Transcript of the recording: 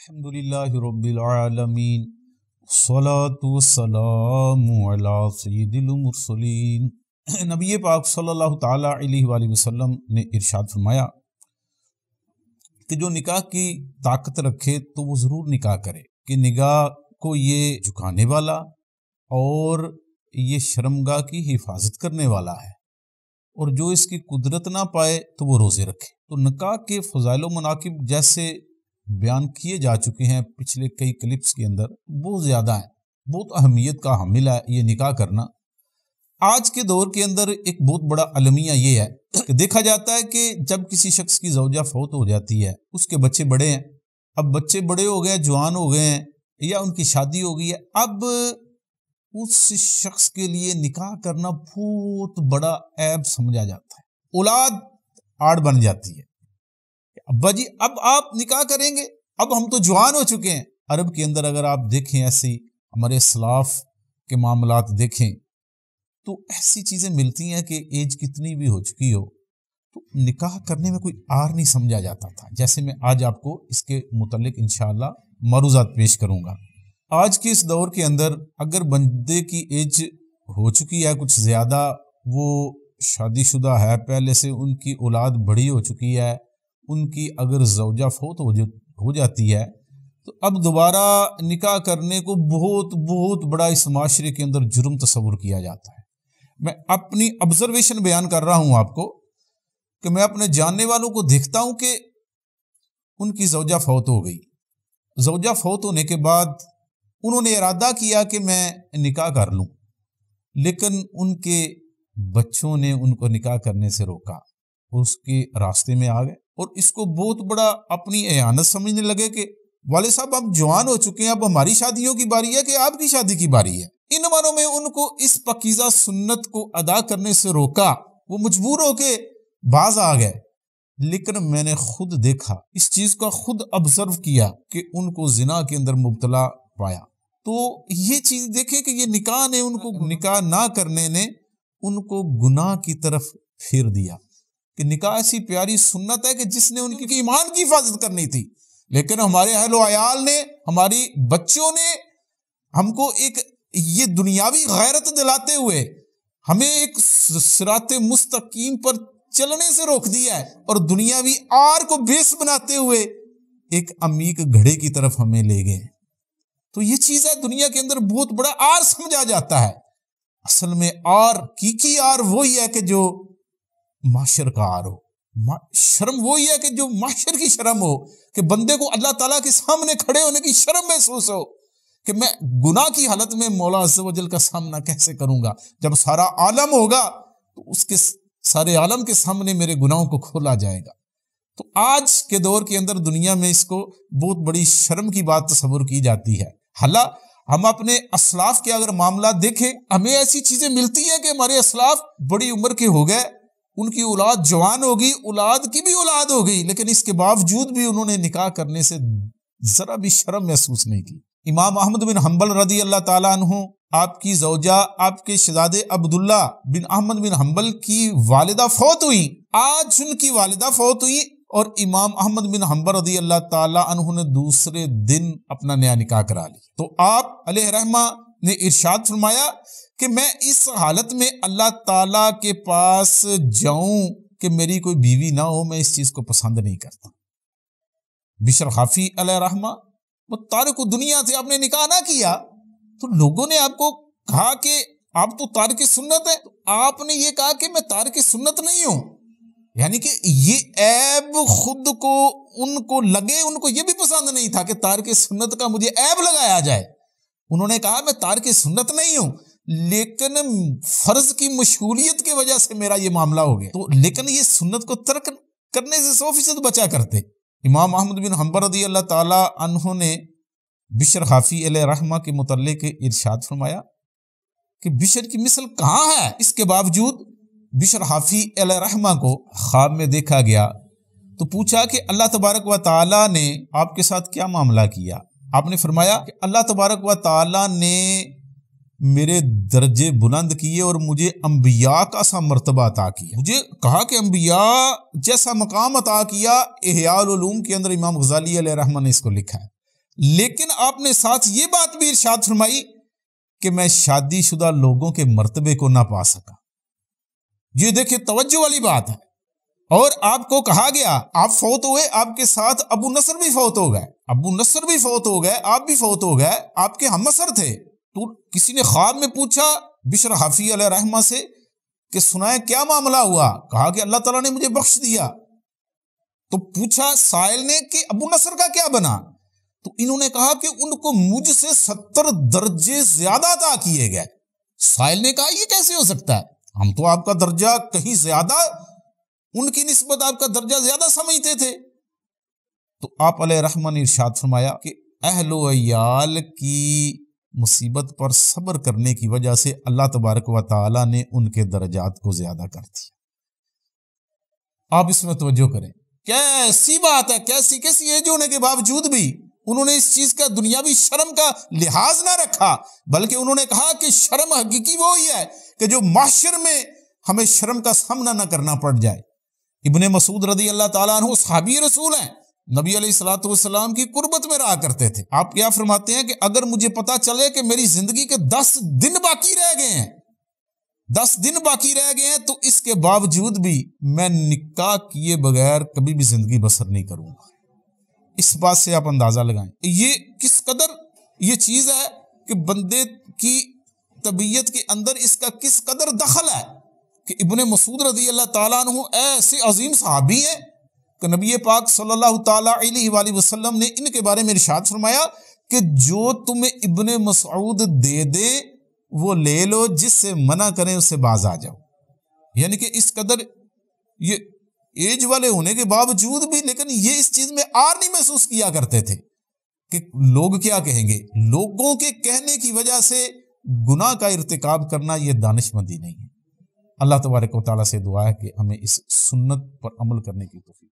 الحمدللہ رب العالمین والصلاة والسلام علی سید المرسلین۔ نبی پاک صلی اللہ تعالیٰ علیہ وآلہ وسلم نے ارشاد فرمایا کہ جو نکاح کی طاقت رکھے تو وہ ضرور نکاح کرے، کہ نگاح کو یہ جھکانے والا اور یہ شرمگاہ کی حفاظت کرنے والا ہے، اور جو اس کی قدرت نہ پائے تو وہ روزے رکھے۔ تو نکاح کے فضائل و مناقب جیسے بیان کیے جا چکے ہیں پچھلے کئی کلپس کے اندر، بہت زیادہ ہیں، بہت اہمیت کا حامل ہے یہ نکاح کرنا۔ آج کے دور کے اندر ایک بہت بڑا المیہ یہ ہے کہ دیکھا جاتا ہے کہ جب کسی شخص کی زوجہ فوت ہو جاتی ہے، اس کے بچے بڑے ہیں، اب بچے بڑے ہو گئے، جوان ہو گئے ہیں، یا ان کی شادی ہو گئی ہے، اب اس شخص کے لیے نکاح کرنا بہت بڑا عیب سمجھا جاتا ہے، اولاد آڑ بن جاتی ہے۔ ابا جی اب آپ نکاح کریں گے، اب ہم تو جوان ہو چکے ہیں۔ عرب کے اندر اگر آپ دیکھیں، ایسی ہمارے اسلاف کے معاملات دیکھیں تو ایسی چیزیں ملتی ہیں کہ ایج کتنی بھی ہو چکی ہو تو نکاح کرنے میں کوئی آر نہیں سمجھا جاتا تھا، جیسے میں آج آپ کو اس کے متعلق انشاءاللہ معروضات پیش کروں گا۔ آج کے اس دور کے اندر اگر بندے کی ایج ہو چکی ہے کچھ زیادہ، وہ شادی شدہ ہے پہلے سے، ان کی اولاد بڑی ہو چکی ہے، ان کی اگر زوجہ فوت ہو جاتی ہے تو اب دوبارہ نکاح کرنے کو بہت بڑا اس معاشرے کے اندر جرم تصور کیا جاتا ہے۔ میں اپنی آبزرویشن بیان کر رہا ہوں آپ کو کہ میں اپنے جاننے والوں کو دیکھتا ہوں کہ ان کی زوجہ فوت ہو گئی، زوجہ فوت ہونے کے بعد انہوں نے ارادہ کیا کہ میں نکاح کر لوں، لیکن ان کے بچوں نے ان کو نکاح کرنے سے روکا، اس کے راستے میں آ گئے اور اس کو بہت بڑا اپنی اہانت سمجھنے لگے کہ والد صاحب اب جوان ہو چکے ہیں، اب ہماری شادیوں کی باری ہے کہ آپ کی شادی کی باری ہے۔ ان معنوں میں ان کو اس پاکیزہ سنت کو ادا کرنے سے روکا، وہ مجبور ہو کے باز آ گئے۔ لیکن میں نے خود دیکھا، اس چیز کا خود آبزرو کیا کہ ان کو زنا کے اندر مبتلا پایا۔ تو یہ چیز دیکھیں کہ یہ نکاح نے ان کو، نکاح نہ کرنے نے ان کو گناہ کی طرف پھیر دیا، کہ نکاح ایسی پیاری سنت ہے کہ جس نے ان کی ایمان کی حفاظت کرنی تھی، لیکن ہمارے اہل و عیال نے، ہماری بچوں نے ہم کو ایک یہ دنیاوی غیرت دلاتے ہوئے ہمیں ایک صراط مستقیم پر چلنے سے روک دیا ہے، اور دنیاوی آر کو بیس بناتے ہوئے ایک عمیق گھڑے کی طرف ہمیں لے گئے۔ تو یہ چیز ہے دنیا کے اندر بہت بڑا آر سمجھا جاتا ہے۔ اصل میں آر، حقیقی آر وہی ہے کہ جو معاشر کا آر ہو، شرم وہی ہے کہ جو معاشر کی شرم ہو، کہ بندے کو اللہ تعالیٰ کے سامنے کھڑے ہونے کی شرم محسوس ہو کہ میں گناہ کی حالت میں مولا عز و جل کا سامنا کیسے کروں گا، جب سارا عالم ہوگا تو اس کے سارے عالم کے سامنے میرے گناہوں کو کھولا جائے گا۔ تو آج کے دور کے اندر دنیا میں اس کو بہت بڑی شرم کی بات تصور کی جاتی ہے۔ حالانکہ ہم اپنے اسلاف کے اگر معاملات دیکھیں، ہمیں ایسی چیزیں ملتی ہیں کہ ہمارے اسلاف بڑی عمر کے ہو گئے، ان کی اولاد جوان ہوگی، اولاد کی بھی اولاد ہو گئی، لیکن اس کے باوجود بھی انہوں نے نکاح کرنے سے ذرا بھی شرم محسوس نہیں کی۔ امام احمد بن حنبل رضی اللہ تعالیٰ عنہ، آپ کی زوجہ، آپ کے شہزادے عبداللہ بن احمد بن حنبل کی والدہ فوت ہوئی، آج ان کی والدہ فوت ہوئی، اور امام احمد بن حنبل رضی اللہ تعالیٰ عنہ نے دوسرے دن اپنا نیا نکاح کرا لی۔ تو آپ علیہ رحمہ نے ارشاد فرمایا کہ میں اس حالت میں اللہ تعالیٰ کے پاس جاؤں کہ میری کوئی بیوی نہ ہو، میں اس چیز کو پسند نہیں کرتا۔ بشر حافی علیہ رحمہ، وہ تارک دنیا تھے، آپ نے نکاح نہ کیا تو لوگوں نے آپ کو کہا کہ آپ تو تارک سنت ہے، تو آپ نے یہ کہا کہ میں تارک سنت نہیں ہوں، یعنی کہ یہ عیب خود کو ان کو لگے، ان کو یہ بھی پسند نہیں تھا کہ تارک سنت کا مجھے عیب لگایا جائے۔ انہوں نے کہا میں تارک سنت نہیں ہوں، لیکن فرض کی مشغولیت کی وجہ سے میرا یہ معاملہ ہو گیا، تو لیکن یہ سنت کو ترک کرنے سے 100% بچا کرتے۔ امام احمد بن حنبل رضی اللہ تعالی عنہ نے بشر حافی علیہ رحمہ کے متعلق ارشاد فرمایا کہ بشر کی مثل کہاں ہے؟ اس کے باوجود بشر حافی علیہ رحمہ کو خواب میں دیکھا گیا تو پوچھا کہ اللہ تبارک و تعالی نے آپ کے ساتھ کیا معاملہ کیا؟ آپ نے فرمایا کہ اللہ تبارک و تعالی نے میرے درجے بلند کیے اور مجھے انبیاء کا سا مرتبہ عطا کیا، مجھے کہا کہ انبیاء جیسا مقام عطا کیا۔ احیاء العلوم کے اندر امام غزالی علیہ رحمہ نے اس کو لکھا ہے لیکن آپ نے ساتھ یہ بات بھی ارشاد فرمائی کہ میں شادی شدہ لوگوں کے مرتبے کو نہ پا سکا۔ یہ دیکھیں توجہ والی بات ہے۔ اور آپ کو کہا گیا آپ فوت ہوئے، آپ کے ساتھ ابو نصر بھی فوت ہو گئے، ابو نصر بھی فوت ہو گئے، آپ بھی فوت ہو گئے، آپ کے ہم اثر تھے۔ تو کسی نے خواب میں پوچھا بشر حفی علیہ رحمہ سے کہ سنائے کیا معاملہ ہوا؟ کہا کہ اللہ تعالیٰ نے مجھے بخش دیا۔ تو پوچھا سائل نے کہ ابو نصر کا کیا بنا؟ تو انہوں نے کہا کہ ان کو مجھ سے 70 درجے زیادہ عطا کیے گئے۔ سائل نے کہا یہ کیسے ہو سکتا ہے؟ ہم تو آپ کا درجہ کہیں زیادہ، ان کی نسبت آپ کا درجہ زیادہ سمجھتے تھے۔ تو آپ علیہ رحمہ نے ارشاد فرمایا کہ اہل و عیال کی مصیبت پر صبر کرنے کی وجہ سے اللہ تبارک و تعالی نے ان کے درجات کو زیادہ کر دیا۔ آپ اس میں توجہ کریں، کیسی بات ہے، کیسی ایج ہونے کے باوجود بھی انہوں نے اس چیز کا دنیاوی شرم کا لحاظ نہ رکھا، بلکہ انہوں نے کہا کہ شرم حقیقی وہی ہے کہ جو محشر میں ہمیں شرم کا سامنا نہ کرنا پڑ جائے۔ ابن مسعود رضی اللہ تعالیٰ عنہ صحابی رسول ہیں، نبی علیہ الصلوۃ والسلام کی قربت میں رہا کرتے تھے۔ آپ کیا فرماتے ہیں کہ اگر مجھے پتا چلے کہ میری زندگی کے 10 دن باقی رہ گئے ہیں، 10 دن باقی رہ گئے ہیں، تو اس کے باوجود بھی میں نکاح کیے بغیر کبھی بھی زندگی بسر نہیں کروں گا۔ اس بات سے آپ اندازہ لگائیں یہ کس قدر یہ چیز ہے کہ بندے کی طبیعت کے اندر اس کا کس قدر دخل ہے کہ ابن مسعود رضی اللہ تعالیٰ عنہ ایسے عظیم صحابی ہیں کہ نبی پاک صلی اللہ تعالیٰ علیہ وآلہ وسلم نے ان کے بارے میں ارشاد فرمایا کہ جو تمہیں ابن مسعود دے دے وہ لے لو، جس سے منع کریں اس سے باز آ جاؤ۔ یعنی کہ اس قدر یہ ایج والے ہونے کے باوجود بھی لیکن یہ اس چیز میں آر نہیں محسوس کیا کرتے تھے کہ لوگ کیا کہیں گے۔ لوگوں کے کہنے کی وجہ سے گناہ کا ارتکاب کرنا یہ دانش مندی نہیں ہے۔ اللہ تبارک و تعالیٰ سے دعا ہے کہ ہمیں اس سنت پر عمل کرنے کی توفیق